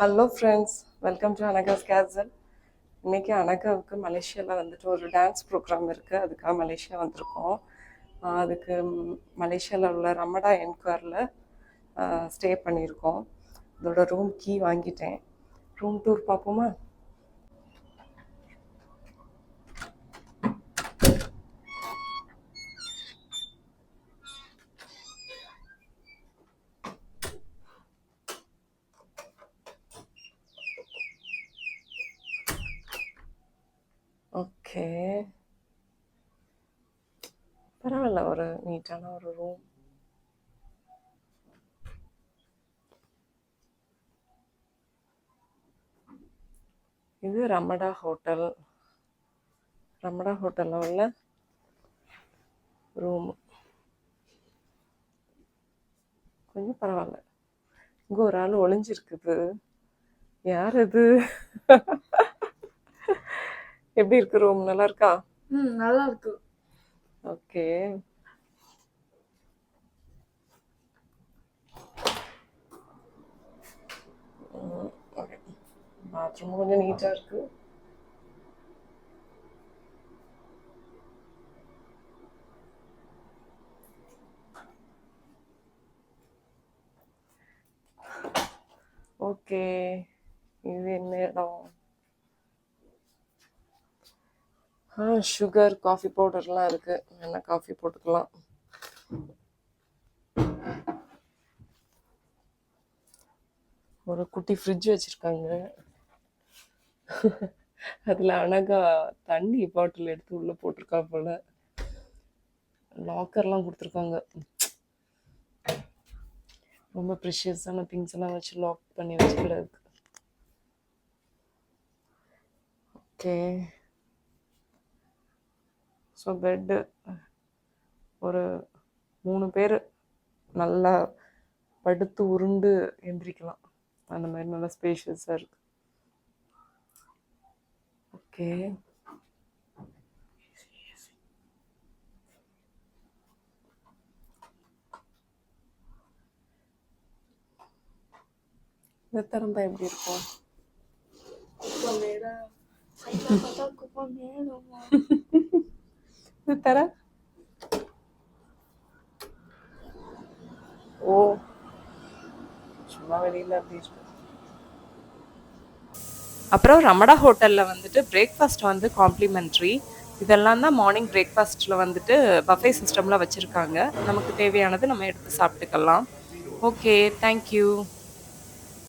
Hello friends, welcome to Anaka's castle. இன்றைக்கி அனகாவுக்கு மலேசியாவில் வந்துட்டு ஒரு டான்ஸ் ப்ரோக்ராம் இருக்குது. அதுக்காக மலேசியா வந்திருக்கோம். அதுக்கு மலேசியாவில் உள்ள ரமடா என்கொயரில் ஸ்டே பண்ணியிருக்கோம். அதோட ரூம் கீ வாங்கிட்டேன். ரூம் டூர் பார்ப்போமா? ஓகே, பரவாயில்ல, ஒரு நீட்டான ஒரு ரூம். இது ரமடா ஹோட்டல். ரமடா ஹோட்டலில் உள்ள ரூம் கொஞ்சம் பரவாயில்ல. இங்கே ஒரு ஆள் ஒளிஞ்சிருக்குது. யார் இது? எப்படி இருக்கு ரூம்? நல்லா இருக்கா? நல்லா இருக்கு. Okay, okay. பாத்ரூம் கொஞ்சம் நீட்டாக இருக்கு. ஓகே, இது என்ன இடம்? சுகர் காஃபி பவுடர்லாம் இருக்கு. என்ன காஃபி போட்டுக்கலாம். ஒரு குட்டி ஃப்ரிட்ஜ் வச்சிருக்காங்க. அதில் அழகா தண்ணி பாட்டில் எடுத்து உள்ளே போட்டிருக்கா போல. லாக்கர்லாம் கொடுத்துருக்காங்க. ரொம்ப ப்ரிஷியஸான திங்ஸ் எல்லாம் வச்சு லாக் பண்ணி வச்சுக்கிறதுக்கு. ஓகே, ஸோ பெட்டு ஒரு 3 பேர் நல்லா படுத்து உருண்டு எந்திரிக்கலாம். அந்த மாதிரி நல்லா ஸ்பேஷியஸாக இருக்கு. ஓகே, இந்த திறந்தா எப்படி இருக்கும்? இது தர ஓ, சும்மா வெளியில் அப்படி இருக்கு. அப்புறம் ரமடா ஹோட்டலில் வந்துட்டு பிரேக்ஃபாஸ்ட் வந்து காம்ப்ளிமெண்ட்ரி. இதெல்லாம் தான் மார்னிங் பிரேக்ஃபாஸ்ட்டில் வந்துட்டு பஃபே சிஸ்டமில் வச்சுருக்காங்க. நமக்கு தேவையானது நம்ம எடுத்து சாப்பிட்டுக்கலாம். Okay, thank you.